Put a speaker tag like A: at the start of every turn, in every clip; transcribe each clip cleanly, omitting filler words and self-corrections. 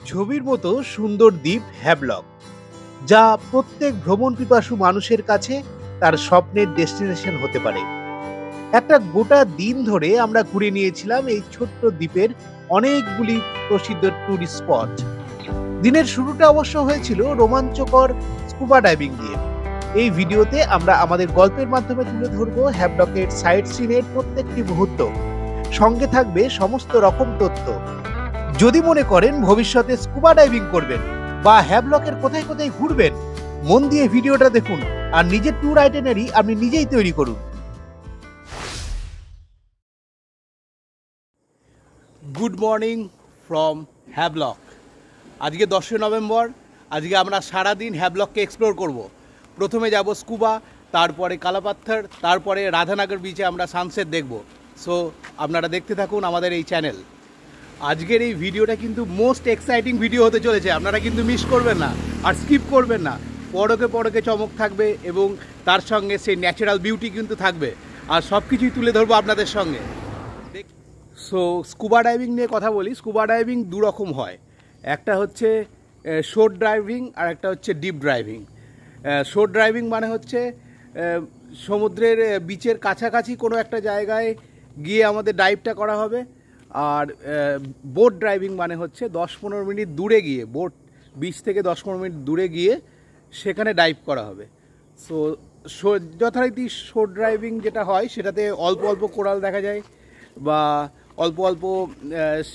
A: ছবির মতো সুন্দর দ্বীপ হ্যাভলক, যা প্রত্যেক ভ্রমণ পিপাসু মানুষের কাছে তার স্বপ্নের ডেস্টিনেশন হতে পারে। একটা গোটা দিন ধরে আমরা ঘুরে নিয়েছিলাম এই ছোট্ট দ্বীপের অনেকগুলি প্রসিদ্ধ টুরিস্ট স্পট। দিনের শুরুটা অবশ্য হয়েছিল রোমাঞ্চকর স্কুবা ডাইভিং দিয়ে। এই ভিডিওতে আমরা আমাদের গল্পের মাধ্যমে তুলে ধরবো হ্যাভলকের সাইট সিনের প্রত্যেকটি মুহূর্ত। সঙ্গে থাকবে সমস্ত রকম তথ্য। যদি মনে করেন ভবিষ্যতে স্কুবা ডাইভিং করবেন বা হ্যাভলকের কোথায় কোথায় ঘুরবেন, মন দিয়ে ভিডিওটা দেখুন আর নিজের ট্যুর আইটেনারি আপনি নিজেই তৈরি করুন। Good morning from Havelock. আজকে 10 নভেম্বর। আজকে আমরা সারাদিন হ্যাভলককে এক্সপ্লোর করব। প্রথমে যাব স্কুবা, তারপরে কালাপাত্থর, তারপরে রাধানগর বিচে আমরা সানসেট দেখব। সো আপনারা দেখতে থাকুন আমাদের এই চ্যানেল। আজকের এই ভিডিওটা কিন্তু মোস্ট এক্সাইটিং ভিডিও হতে চলেছে, আপনারা কিন্তু মিস করবেন না আর স্কিপ করবেন না। পরকে পরকে চমক থাকবে এবং তার সঙ্গে সেই ন্যাচারাল বিউটি কিন্তু থাকবে, আর সব কিছুই তুলে ধরবো আপনাদের সঙ্গে। সো স্কুবা ডাইভিং নিয়ে কথা বলি। স্কুবা ডাইভিং দু রকম হয়, একটা হচ্ছে শোর ড্রাইভিং আর একটা হচ্ছে ডিপ ড্রাইভিং। শোর ড্রাইভিং মানে হচ্ছে সমুদ্রের বিচের কাছাকাছি কোনো একটা জায়গায় গিয়ে আমাদের ডাইভটা করা হবে। আর বোট ড্রাইভিং মানে হচ্ছে 10-15 মিনিট দূরে গিয়ে, বোট বিচ থেকে 10-15 মিনিট দূরে গিয়ে সেখানে ডাইভ করা হবে। সো যথারীতি শোর ড্রাইভিং যেটা হয় সেটাতে অল্প অল্প কোরাল দেখা যায় বা অল্প অল্প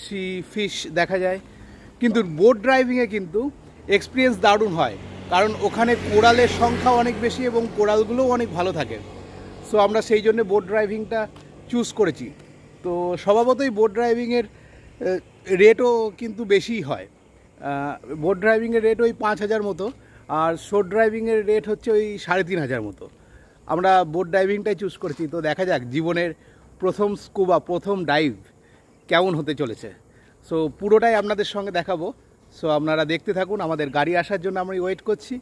A: সি ফিশ দেখা যায়, কিন্তু বোট ড্রাইভিংয়ে কিন্তু এক্সপিরিয়েন্স দারুণ হয়, কারণ ওখানে কোরালের সংখ্যা অনেক বেশি এবং কোরালগুলোও অনেক ভালো থাকে। সো আমরা সেই জন্য বোট ড্রাইভিংটা চুজ করেছি। তো স্বভাবতই বোট ড্রাইভিংয়ের রেটও কিন্তু বেশিই হয়। বোট ড্রাইভিংয়ের রেট ওই 5,000 মতো, আর শোর ড্রাইভিংয়ের রেট হচ্ছে ওই 3,500 মতো। আমরা বোট ড্রাইভিংটাই চুজ করেছি। তো দেখা যাক জীবনের প্রথম স্কুবা, প্রথম ডাইভ কেমন হতে চলেছে। সো পুরোটাই আপনাদের সঙ্গে দেখাবো। সো আপনারা দেখতে থাকুন। আমাদের গাড়ি আসার জন্য আমরা ওয়েট করছি,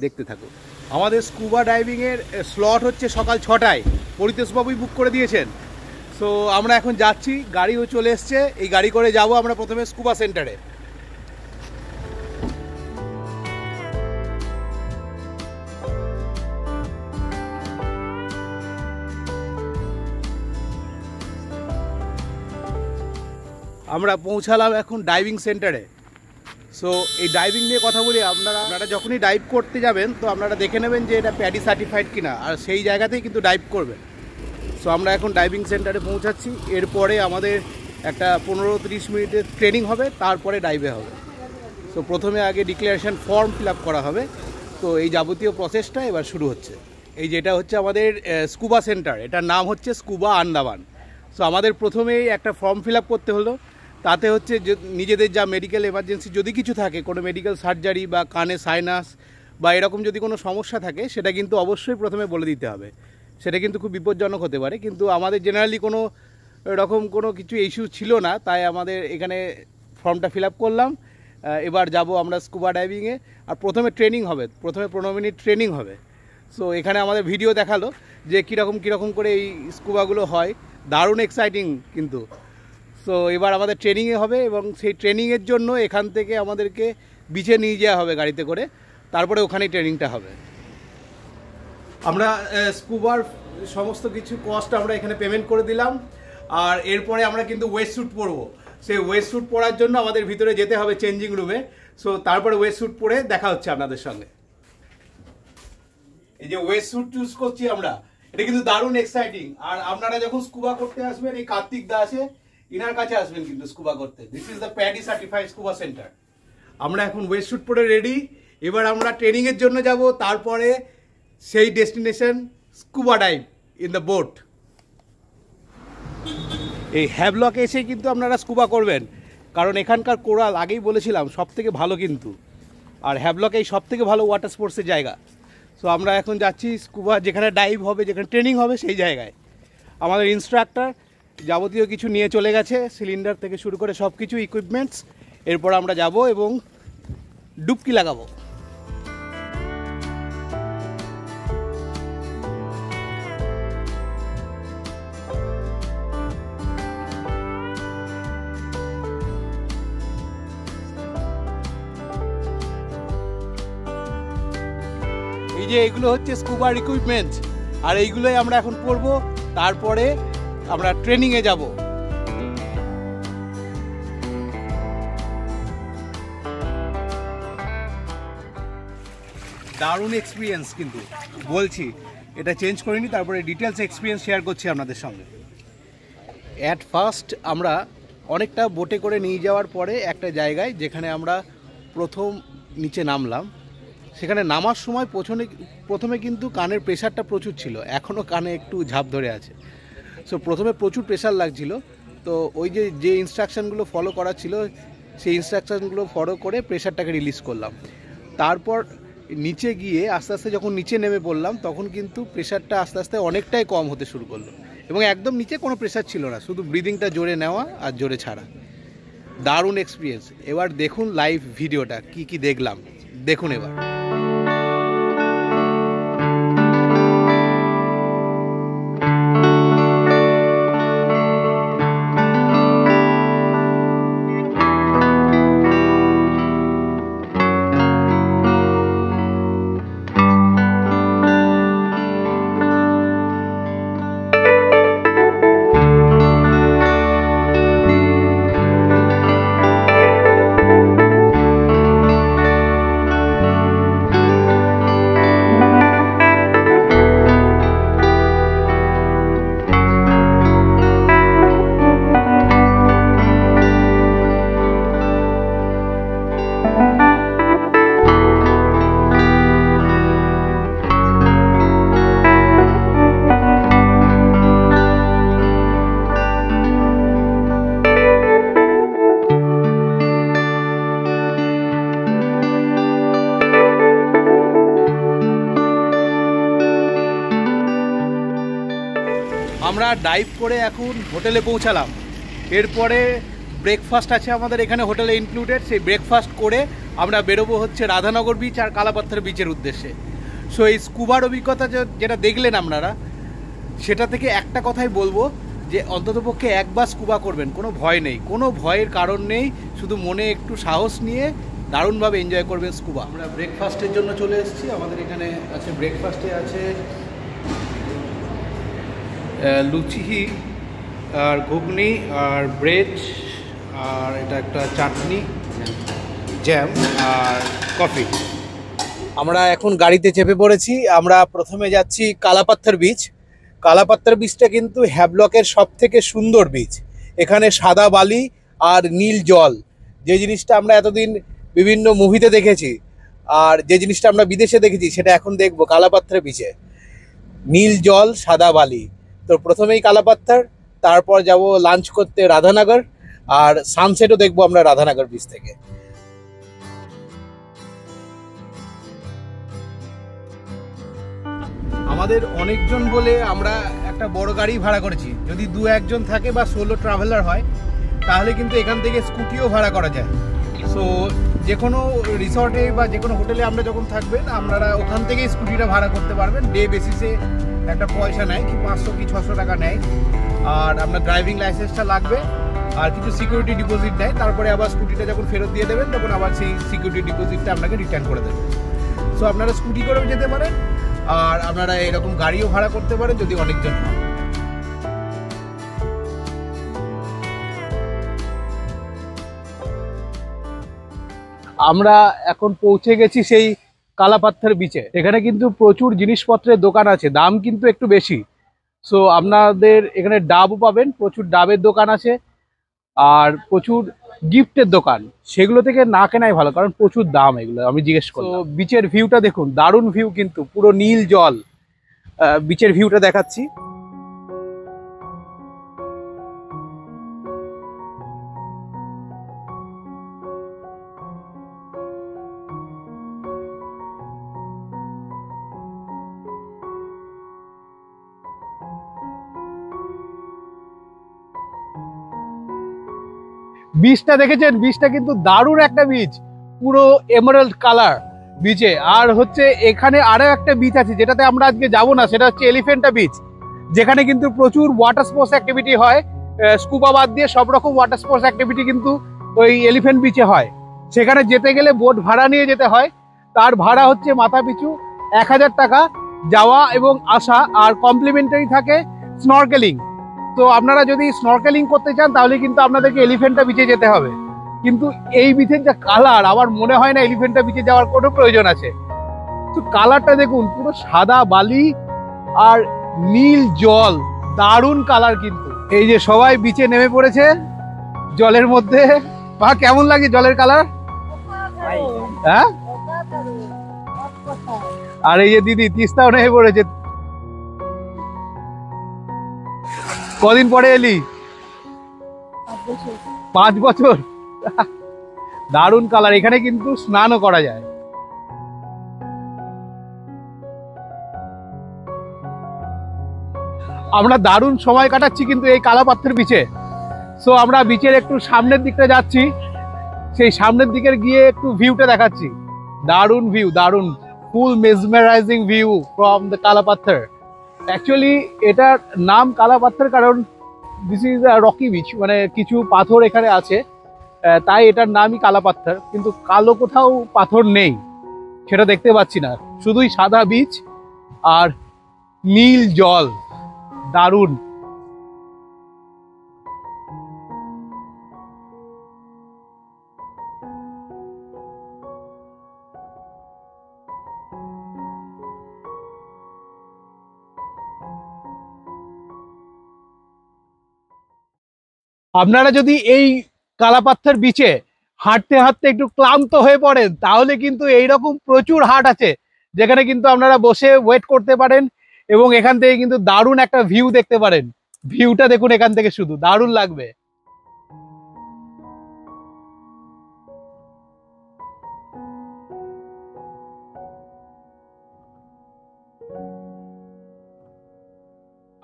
A: দেখতে থাকুন। আমাদের স্কুবা ডাইভিংয়ের স্লট হচ্ছে সকাল 6টায়, পরিতোষবাবুই বুক করে দিয়েছেন। সো আমরা এখন যাচ্ছি, গাড়িও চলে এসছে। এই গাড়ি করে যাব আমরা প্রথমে স্কুবা সেন্টারে। আমরা পৌঁছালাম এখন ডাইভিং সেন্টারে। সো এই ডাইভিং নিয়ে কথা বলি। আপনারা যখনই ডাইভ করতে যাবেন তো আপনারা দেখে নেবেন যে এটা প্যাডি সার্টিফাইড কিনা, আর সেই জায়গাতেই কিন্তু ডাইভ করবেন। সো আমরা এখন ডাইভিং সেন্টারে পৌঁছাচ্ছি। এরপরে আমাদের একটা 15-30 মিনিটের ট্রেনিং হবে, তারপরে ডাইভে হবে। সো প্রথমে আগে ডিক্লারেশন ফর্ম ফিল আপ করা হবে। তো এই যাবতীয় প্রসেসটা এবার শুরু হচ্ছে। এই যেটা হচ্ছে আমাদের স্কুবা সেন্টার, এটার নাম হচ্ছে স্কুবা আন্দামান। সো আমাদের প্রথমেই একটা ফর্ম ফিল আপ করতে হলো। তাতে হচ্ছে নিজেদের যা মেডিকেল এমার্জেন্সি যদি কিছু থাকে, কোনো মেডিকেল সার্জারি বা কানে সাইনাস বা এরকম যদি কোনো সমস্যা থাকে, সেটা কিন্তু অবশ্যই প্রথমে বলে দিতে হবে। সেটা কিন্তু খুব বিপজ্জনক হতে পারে, কিন্তু আমাদের জেনারেলি কোনো রকম কোনো কিছু ইস্যু ছিল না, তাই আমাদের এখানে ফর্মটা ফিল আপ করলাম। এবার যাব আমরা স্কুবা ডাইভিংয়ে। আর প্রথমে ট্রেনিং হবে, প্রথমে 15 মিনিট ট্রেনিং হবে। সো এখানে আমাদের ভিডিও দেখালো যে কীরকম করে এই স্কুবাগুলো হয়। দারুণ এক্সাইটিং কিন্তু। সো এবার আমাদের ট্রেনিংয়ে হবে এবং সেই ট্রেনিংয়ের জন্য এখান থেকে আমাদেরকে বিচে নিয়ে যাওয়া হবে গাড়িতে করে, তারপরে ওখানেই ট্রেনিংটা হবে। আমরা স্কুবার সমস্ত কিছু কস্ট আমরা এখানে পেমেন্ট করে দিলাম। আর এরপরে আমরা কিন্তু ওয়েট স্যুট পরবো। সেই ওয়েট স্যুট পরার জন্য আমাদের ভিতরে যেতে হবে চেঞ্জিং রুমে। সো তারপরে ওয়েট স্যুট পরে দেখা হচ্ছে আপনাদের সঙ্গে। এই যে ওয়েট স্যুট চুজ করছি আমরা, এটা কিন্তু দারুণ এক্সাইটিং। আর আপনারা যখন স্কুবা করতে আসবেন, এই কার্তিক দা আছে, ইনার কাছে আসবেন কিন্তু স্কুবা করতে। This is the paddy certified scuba centre. আমরা এখন ওয়েট স্যুট পরে রেডি। এবার আমরা ট্রেনিংয়ের জন্য যাব, তারপরে সেই destination scuba dive in the boat. এই হ্যাভলকে এসে কিন্তু আপনারা স্কুবা করবেন, কারণ এখানকার কোরাল আগেই বলেছিলাম সব থেকে ভালো কিন্তু। আর হ্যাভলকে এই সব থেকে ভালো ওয়াটার স্পোর্টসের জায়গা। সো আমরা এখন যাচ্ছি স্কুবা, যেখানে ডাইভ হবে, যেখানে ট্রেনিং হবে সেই জায়গায়। আমাদের ইনস্ট্রাক্টর যাবতীয় কিছু নিয়ে চলে গেছে, সিলিন্ডার থেকে শুরু করে সব কিছু ইকুইপমেন্টস। এরপর আমরা যাব এবং ডুবকি লাগাবো। এই যে এগুলো হচ্ছে স্কুবার ইকুইপমেন্ট, আর এইগুলোই আমরা এখন পরবো, তারপরে আমরা ট্রেনিংয়ে যাব। দারুণ এক্সপিরিয়েন্স, কিন্তু বলছি এটা চেঞ্জ করিনি, তারপরে ডিটেলস এক্সপিরিয়েন্স শেয়ার করছি আপনাদের সঙ্গে। অ্যাট ফার্স্ট আমরা অনেকটা বোটে করে নিয়ে যাওয়ার পরে একটা জায়গায়, যেখানে আমরা প্রথম নিচে নামলাম, সেখানে নামার সময় প্রথমে কিন্তু কানের প্রেশারটা প্রচুর ছিল, এখনও কানে একটু ঝাঁপ ধরে আছে। সো প্রথমে প্রচুর প্রেশার লাগছিল, তো ওই যে ইনস্ট্রাকশানগুলো ফলো করা ছিল সেই ইনস্ট্রাকশানগুলো ফলো করে প্রেশারটাকে রিলিজ করলাম। তারপর নিচে গিয়ে আস্তে আস্তে যখন নিচে নেমে পড়লাম, তখন কিন্তু প্রেশারটা আস্তে আস্তে অনেকটাই কম হতে শুরু করলো, এবং একদম নিচে কোনো প্রেশার ছিল না, শুধু ব্রিদিংটা জোরে নেওয়া আর জোরে ছাড়া। দারুণ এক্সপিরিয়েন্স। এবার দেখুন লাইভ ভিডিওটা কি কি দেখলাম, দেখুন এবার। আমরা ডাইভ করে এখন হোটেলে পৌঁছালাম। এরপরে ব্রেকফাস্ট আছে আমাদের এখানে হোটেলে ইনক্লুডেড, সেই ব্রেকফাস্ট করে আমরা বেরোবো হচ্ছে রাধানগর বিচ আর কালাপাথর বিচের উদ্দেশ্যে। সো এই স্কুবার অভিজ্ঞতা যেটা দেখলেন আপনারা, সেটা থেকে একটা কথাই বলবো যে অন্ততপক্ষে একবার স্কুবা করবেন, কোনো ভয় নেই, কোনো ভয়ের কারণ নেই, শুধু মনে একটু সাহস নিয়ে দারুণভাবে এনজয় করবেন স্কুবা। আমরা ব্রেকফাস্টের জন্য চলে এসেছি, আমাদের এখানে আছে ব্রেকফাস্টে আছে লুচি আর ঘুগনি আর ব্রেড, আর এটা একটা চাটনি, জ্যাম আর কফি। আমরা এখন গাড়িতে চেপে পড়েছি। আমরা প্রথমে যাচ্ছি কালাপাথর বিচ। কালাপাথর বিচটা কিন্তু হ্যাভলকের সব থেকে সুন্দর বিচ। এখানে সাদা বালি আর নীল জল, যে জিনিসটা আমরা এতদিন বিভিন্ন মুভিতে দেখেছি আর যে জিনিসটা আমরা বিদেশে দেখেছি, সেটা এখন দেখবো কালাপাথর বিচে। নীল জল, সাদা বালি। তো প্রথমেই কালাপাথর, তারপর যাব লাঞ্চ করতে রাধানগর, আর সানসেটও দেখবো আমরা রাধানগর বিচ থেকে। আমাদের অনেকজন বলে আমরা একটা বড় গাড়ি ভাড়া করেছি। যদি 2-1 থাকে বা সোলো ট্রাভেলার হয়, তাহলে কিন্তু এখান থেকে স্কুটিও ভাড়া করা যায়। সো যে কোনো রিসর্টে বা যে কোনো হোটেলে আমরা যখন থাকবেন, আপনারা ওখান থেকেই স্কুটিটা ভাড়া করতে পারবেন। ডে বেসিসে একটা পয়সা নেয়, কি 500 কি 600 টাকা নেয়, আর আপনার ড্রাইভিং লাইসেন্সটা লাগবে, আর কিছু সিকিউরিটি ডিপোজিট নেয়। তারপরে আবার স্কুটিটা যখন ফেরত দিয়ে দেবেন, তখন আবার সেই সিকিউরিটি ডিপোজিটটা আপনাকে রিটার্ন করে দেবেন। সো আপনারা স্কুটি করেও যেতে পারেন, আর আপনারা এরকম গাড়িও ভাড়া করতে পারেন যদি অনেকজন হয়। আমরা এখন পৌঁছে গেছি সেই কালাপাথর বিচে। এখানে কিন্তু প্রচুর জিনিসপত্রের দোকান আছে, দাম কিন্তু একটু বেশি। সো আপনাদের এখানে ডাবও পাবেন, প্রচুর ডাবের দোকান আছে, আর প্রচুর গিফটের দোকান। সেগুলো থেকে না কেনাই ভালো, কারণ প্রচুর দাম এগুলো, আমি জিজ্ঞেস করি। তো বিচের ভিউটা দেখুন, দারুণ ভিউ, কিন্তু পুরো নীল জল। বিচের ভিউটা দেখাচ্ছি। বিচটা দেখেছেন? বিচটা কিন্তু দারুণ একটা বিচ, পুরো এমারাল্ড কালার বিচে। আর হচ্ছে এখানে আরো একটা বিচ আছে যেটাতে আমরা আজকে যাব না, সেটা হচ্ছে এলিফ্যান্টা বিচ, যেখানে কিন্তু প্রচুর ওয়াটার স্পোর্টস অ্যাক্টিভিটি হয়। স্কুবা বাদ দিয়ে সব রকম ওয়াটার স্পোর্টস অ্যাক্টিভিটি কিন্তু ওই এলিফ্যান্ট বিচে হয়। সেখানে যেতে গেলে বোট ভাড়া নিয়ে যেতে হয়, তার ভাড়া হচ্ছে মাথা পিছু 1000 টাকা যাওয়া এবং আসা, আর কমপ্লিমেন্টারি থাকে স্নরকেলিং। তো আপনারা যদি স্নরকেলিং করতে চান তাহলে কিন্তু আপনাদেরকে এলিফ্যান্টা বিচে যেতে হবে। কিন্তু এই বিচের যা কালার, আমার মনে হয় না এলিফ্যান্টা বিচে যাওয়ার কোনো প্রয়োজন আছে। তো কালারটা দেখুন, পুরো সাদা বালি আর নীল জল, দারুণ কালার। কিন্তু এই যে সবাই বিচে নেমে পড়েছে জলের মধ্যে। বা কেমন লাগে জলের কালার? হ্যাঁ, আর এই যে দিদি তিস্তাও নেমে পড়েছে। কদিন পরে এলি? 5 বছর। দারুণ কালার। এখানে কিন্তু স্নানও করা যায়। আমরা দারুণ সময় কাটাচ্ছি কিন্তু এই কালাপাথর বিচে। সো আমরা বিচের একটু সামনের দিকটা যাচ্ছি, সেই সামনের দিকে গিয়ে একটু ভিউটা দেখাচ্ছি। দারুণ ভিউ, দারুণ, full mesmerizing view from the Kalapathar. Actually এটার নাম কালাপাথর কারণ this is a rocky beach, মানে কিছু পাথর এখানে আছে, তাই এটার নামই কালাপাথর। কিন্তু কালো কোথাও পাথর নেই, সেটা দেখতে পাচ্ছি না, শুধুই সাদা বিচ আর নীল জল, দারুণ। আপনারা যদি এই কালাপাথর বিচে হাঁটতে হাঁটতে একটু ক্লান্ত হয়ে পড়েন তাহলে কিন্তু এইরকম প্রচুর হাট আছে যেখানে কিন্তু আপনারা বসে ওয়েট করতে পারেন এবং এখান থেকে কিন্তু দারুণ একটা ভিউ দেখতে পারেন। ভিউটা দেখুন এখান থেকে, শুধু দারুণ লাগবে।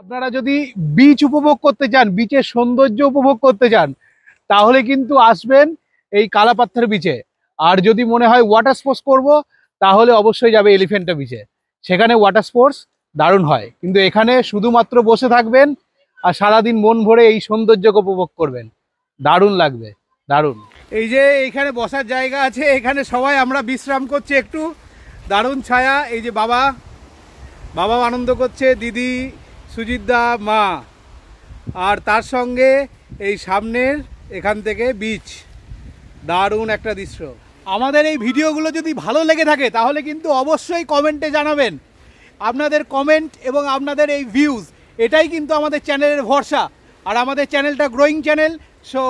A: আপনারা যদি বিচ উপভোগ করতে চান, বিচের সৌন্দর্য উপভোগ করতে চান, তাহলে কিন্তু আসবেন এই কালাপাথর বিচে। আর যদি মনে হয় ওয়াটার স্পোর্টস করব তাহলে অবশ্যই যাবে এলিফ্যান্টা বিচে, সেখানে ওয়াটার স্পোর্টস দারুণ হয়। কিন্তু এখানে শুধুমাত্র বসে থাকবেন আর সারাদিন মন ভরে এই সৌন্দর্যকে উপভোগ করবেন, দারুণ লাগবে, দারুণ। এই যে এইখানে বসার জায়গা আছে, এখানে সবাই আমরা বিশ্রাম করছি একটু, দারুণ ছায়া। এই যে বাবাও আনন্দ করছে, দিদি, সুজিতদা, মা, আর তার সঙ্গে এই সামনের এখান থেকে বিচ, দারুণ একটা দৃশ্য। আমাদের এই ভিডিওগুলো যদি ভালো লেগে থাকে তাহলে কিন্তু অবশ্যই কমেন্টে জানাবেন। আপনাদের কমেন্ট এবং আপনাদের এই ভিউজ, এটাই কিন্তু আমাদের চ্যানেলের ভরসা। আর আমাদের চ্যানেলটা গ্রোয়িং চ্যানেল, সো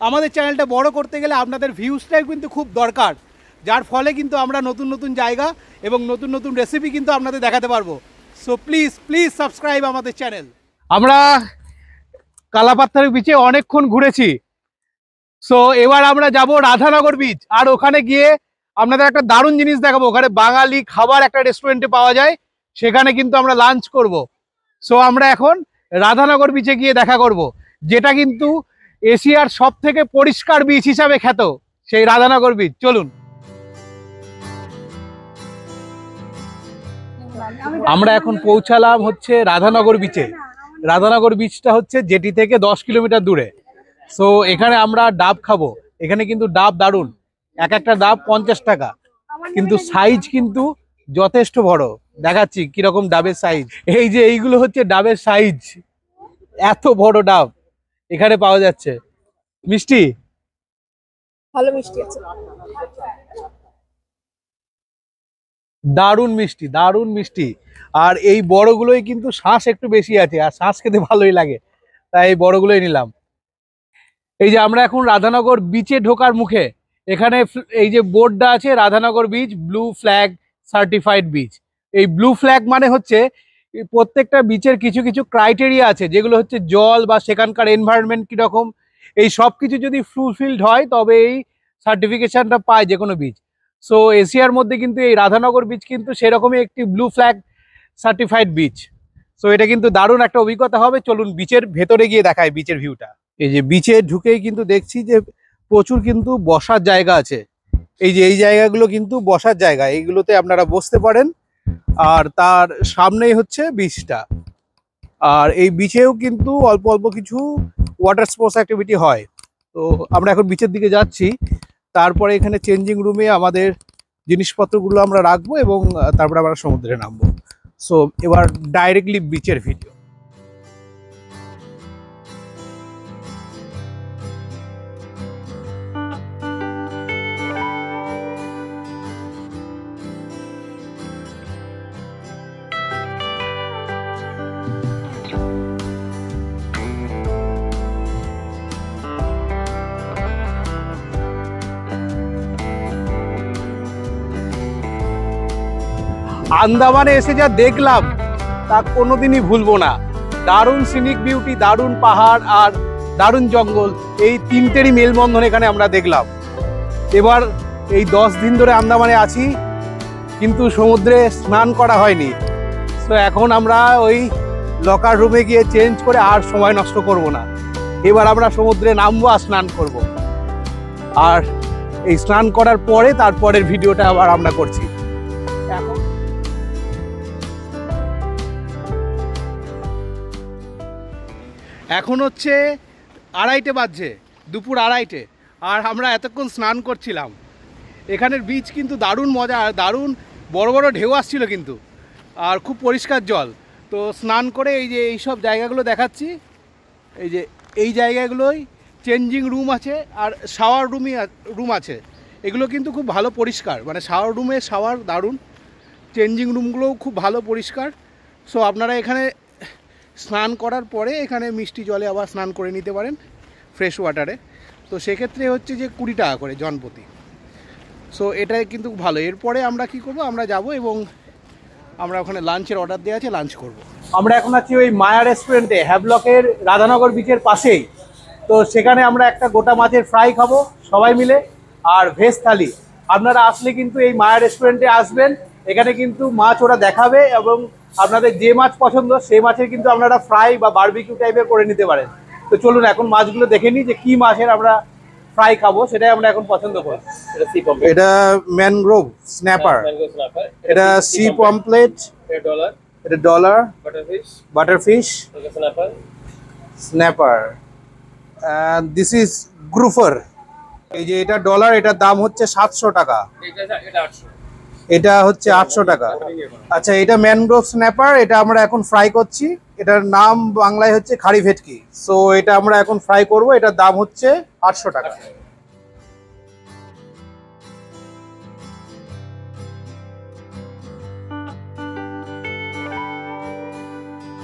A: আমাদের চ্যানেলটা বড় করতে গেলে আপনাদের ভিউজটাই কিন্তু খুব দরকার, যার ফলে কিন্তু আমরা নতুন নতুন জায়গা এবং নতুন নতুন রেসিপি কিন্তু আপনাদের দেখাতে পারবো। সো প্লিজ প্লিজ সাবস্ক্রাইব আমাদের চ্যানেল। আমরা কালাপাথর বিচে অনেকক্ষণ ঘুরেছি, সো এবার আমরা যাব রাধানগর বিচ। আর ওখানে গিয়ে আপনাদের একটা দারুণ জিনিস দেখাবো। ওখানে বাঙালি খাবার একটা রেস্টুরেন্টে পাওয়া যায়, সেখানে কিন্তু আমরা লাঞ্চ করব। সো আমরা এখন রাধানগর বিচে গিয়ে দেখা করব, যেটা কিন্তু এশিয়ার সব থেকে পরিষ্কার বিচ হিসাবে খ্যাত, সেই রাধানগর বিচ। চলুন। আমরা এখন পৌঁছালাম হচ্ছে রাধানগর বিচে। রাধানগর বিচটা হচ্ছে জেটি থেকে 10 কিলোমিটার দূরে। সো এখানে আমরা ডাব খাবো। এখানে কিন্তু ডাব দারুণ, এক একটা ডাব 50 টাকা, কিন্তু সাইজ কিন্তু যথেষ্ট বড়। দেখাচ্ছি কিরকম ডাবের সাইজ। এই যে এইগুলো হচ্ছে ডাবের সাইজ, এত বড় ডাব এখানে পাওয়া যাচ্ছে। মিষ্টি,
B: ভালো মিষ্টি আছে,
A: দারুণ মিষ্টি, দারুণ মিষ্টি। আর এই বড়গুলোই কিন্তু শ্বাস একটু বেশি আছে, আর শ্বাস খেতে ভালোই লাগে, তাই এই বড়গুলোই নিলাম। এই যে আমরা এখন রাধানগর বিচে ঢোকার মুখে, এখানে এই যে বোর্ডটা আছে, Radhanagar beach blue flag certified beach. এই ব্লু ফ্ল্যাগ মানে হচ্ছে প্রত্যেকটা বিচের কিছু কিছু ক্রাইটেরিয়া আছে, যেগুলো হচ্ছে জল বা সেখানকার এনভায়রনমেন্ট কীরকম, এই সব কিছু যদি ফুলফিলড হয় তবে এই সার্টিফিকেশনটা পায় যে কোনো বিচ। সো এশিয়ার মধ্যে কিন্তু এই রাধানগর বিচ কিন্তু সেরকমই একটি blue flag certified beach. So এটা কিন্তু দারুণ একটা অভিজ্ঞতা হবে। চলুন বিচের ভেতরে গিয়ে দেখায় বিচের ভিউটা। এই যে বিচে ঢুকেই কিন্তু দেখছি যে প্রচুর কিন্তু বসার জায়গা আছে। এই যে এই জায়গাগুলো কিন্তু বসার জায়গা, এইগুলোতে আপনারা বসতে পারেন। আর তার সামনেই হচ্ছে বিচটা। আর এই বিচেও কিন্তু অল্প অল্প কিছু ওয়াটার স্পোর্টস অ্যাক্টিভিটি হয়। তো আমরা এখন বিচের দিকে যাচ্ছি। তারপরে এখানে চেঞ্জিং রুমে আমাদের জিনিসপত্রগুলো আমরা রাখবো এবং তারপরে আমরা সমুদ্রে নামবো। সো এবার ডাইরেক্টলি বিচের ভিডিও। আন্দামানে এসে যা দেখলাম তা কোনোদিনই ভুলবো না। দারুণ সিনিক বিউটি, দারুণ পাহাড় আর দারুণ জঙ্গল, এই তিনটেরই মেলবন্ধন এখানে আমরা দেখলাম। এবার এই 10 দিন ধরে আন্দামানে আছি, কিন্তু সমুদ্রে স্নান করা হয়নি। তো এখন আমরা ওই লকার রুমে গিয়ে চেঞ্জ করে আর সময় নষ্ট করব না। এবার আমরা সমুদ্রে নামবো আর স্নান করব। আর এই স্নান করার পরে তারপরের ভিডিওটা আবার আমরা করছি। এখন হচ্ছে 2:30 বাজছে, দুপুর 2:30, আর আমরা এতক্ষণ স্নান করছিলাম। এখানের বিচ কিন্তু দারুণ মজা, আর দারুণ বড় বড় ঢেউ আসছিল কিন্তু, আর খুব পরিষ্কার জল। তো স্নান করে এই যে এইসব জায়গাগুলো দেখাচ্ছি, এই যে এই জায়গাগুলোই চেঞ্জিং রুম আছে আর শাওয়ার রুম আছে। এগুলো কিন্তু খুব ভালো পরিষ্কার, মানে শাওয়ার রুমে শাওয়ার দারুণ, চেঞ্জিং রুমগুলোও খুব ভালো পরিষ্কার। সো আপনারা এখানে স্নান করার পরে এখানে মিষ্টি জলে আবার স্নান করে নিতে পারেন, ফ্রেশ ওয়াটারে। তো সেক্ষেত্রে হচ্ছে যে 20 টাকা করে জনপ্রতি। সো এটাই কিন্তু ভালো। এরপরে আমরা কি করব, আমরা যাব এবং আমরা ওখানে লাঞ্চের অর্ডার দেওয়া আছে, লাঞ্চ করব। আমরা এখন আছি ওই মায়া রেস্টুরেন্টে, হ্যাভলকের রাধানগর বিচের পাশেই। তো সেখানে আমরা একটা গোটা মাছের ফ্রাই খাবো সবাই মিলে, আর ভেজ থালি। আপনারা আসলে কিন্তু এই মায়া রেস্টুরেন্টে আসবেন, এখানে কিন্তু মাছ ওরা দেখাবে এবং আপনাদের যে মাছ পছন্দ সেই মাছের কিন্তু আপনারা ফ্রাই বা বারবিকিউ টাইপের করে নিতে পারেন। তো চলুন এখন মাছগুলো দেখে নিই যে কি মাছের আমরা ফ্রাই খাবো, সেটাই আমরা এখন পছন্দ করি। এটা ম্যানগ্রোভ স্ন্যাপার, এটা সি পমপ্লেট, এটা dollar, butterfish, snapper, and this is grouper. এই যে এটা ডলার, এটার দাম হচ্ছে 700 টাকা, এটা হচ্ছে 800 টাকা। আচ্ছা, এটা ম্যানগ্রোভ স্ন্যাপার, এটা আমরা এখন ফ্রাই করছি। এটার নাম বাংলায় হচ্ছে খাড়ি ভেটকি। সো এটা আমরা এখন ফ্রাই করব, এটার দাম হচ্ছে 800 টাকা।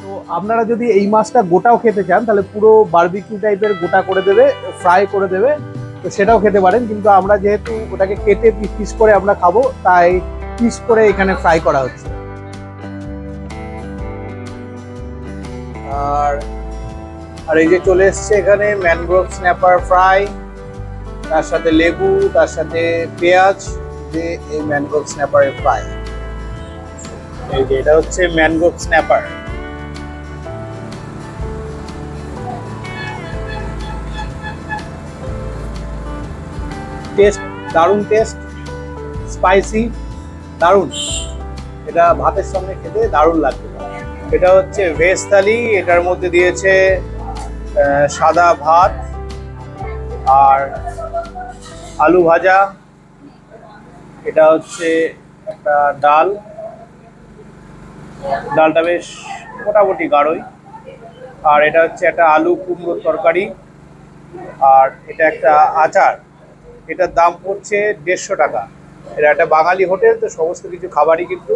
A: তো আপনারা যদি এই মাছটা গোটাও খেতে চান তাহলে পুরো বারবিকিউ টাইপের গোটা করে দেবে, ফ্রাই করে দেবে, তো সেটাও খেতে পারেন। কিন্তু আমরা যেহেতু ওটাকে কেটে পিস করে আমরা খাবো, তাই পিস করে এখানে ফ্রাই করা হচ্ছে। আর এই যে চলে এসছে এখানে ম্যানগ্রোভ স্ন্যাপার ফ্রাই, তার সাথে লেবু, তার সাথে পেঁয়াজ, যে এই ম্যানগ্রোভ স্ন্যাপারের ফ্রাই। এই যে এটা হচ্ছে ম্যানগ্রোভ স্ন্যাপার। টেস্ট দারুণ, টেস্ট স্পাইসি, দারুণ। এটা ভাতের সঙ্গে খেতে দারুণ লাগবে। এটা হচ্ছে ভেজ থালি, এটার মধ্যে দিয়েছে সাদা ভাত আর আলু ভাজা, এটা হচ্ছে একটা ডাল, ডালটা বেশ মোটামুটি গাঢ়ই, আর এটা হচ্ছে একটা আলু কুমড়োর তরকারি, আর এটা একটা আচার। এটার দাম পড়ছে 150 টাকা। এটা একটা বাঙালি হোটেল, তো সমস্ত কিছু খাবারই কিন্তু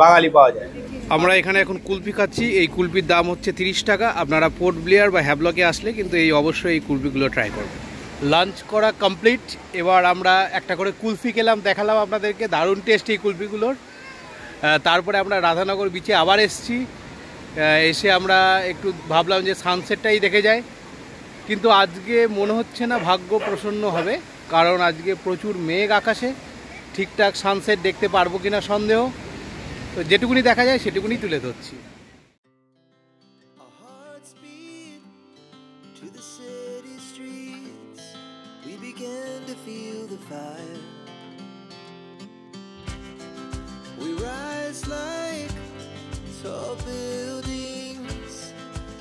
A: বাঙালি পাওয়া যায়। আমরা এখানে এখন কুলফি খাচ্ছি, এই কুলফির দাম হচ্ছে 30 টাকা। আপনারা পোর্ট ব্লেয়ার বা হ্যাভলকে আসলে কিন্তু অবশ্যই এই কুলফিগুলো ট্রাই করবেন। লাঞ্চ করা কমপ্লিট, এবার আমরা একটা করে কুলফি খেলাম, দেখালাম আপনাদেরকে, দারুণ টেস্ট এই কুলফিগুলোর। তারপরে আমরা রাধানগর বিচে আবার এসেছি, এসে আমরা একটু ভাবলাম যে সানসেটটাই দেখে যায়, কিন্তু আজকে মনে হচ্ছে না ভাগ্য প্রসন্ন হবে, কারণ আজকে প্রচুর মেঘ আকাশে, ঠিকঠাক সানসেট দেখতে পারবো কিনা সন্দেহ। তো যেটুকুনি দেখা যায় সেটুকুনি তুলে ধরছি।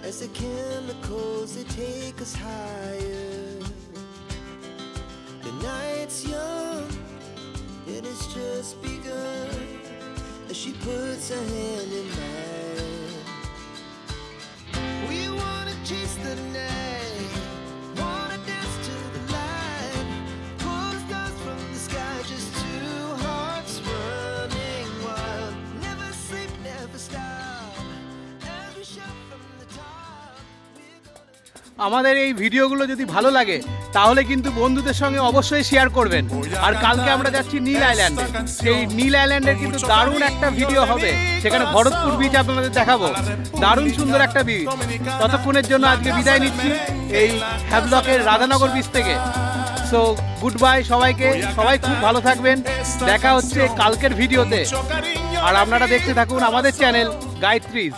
C: As the chemicals they take us higher. The night's young and it's just just begun as she puts her hand in mine. We wanna chase the night, wanna dance to the light, pull stars from the sky, just two hearts running wild. Never sleep, never stop, as we shout from the top. We're gonna
A: আমাদের এই ভিডিওগুলো যদি ভালো লাগে তাহলে কিন্তু বন্ধুদের সঙ্গে অবশ্যই শেয়ার করবেন। আর কালকে আমরা যাচ্ছি নীল আইল্যান্ডে, সেই নীল আইল্যান্ডের কিন্তু দারুণ একটা ভিডিও হবে, সেখানে ভরতপুর বিচ আপনাদের দেখাবো, দারুণ সুন্দর একটা বিচ। ততক্ষণের জন্য আজকে বিদায় নিচ্ছি এই হ্যাভলকের রাধানগর বিচ থেকে। সো গুড বাই সবাইকে, সবাই খুব ভালো থাকবেন, দেখা হচ্ছে কালকের ভিডিওতে। আর আপনারা দেখতে থাকুন আমাদের চ্যানেল গায়ত্রীজ।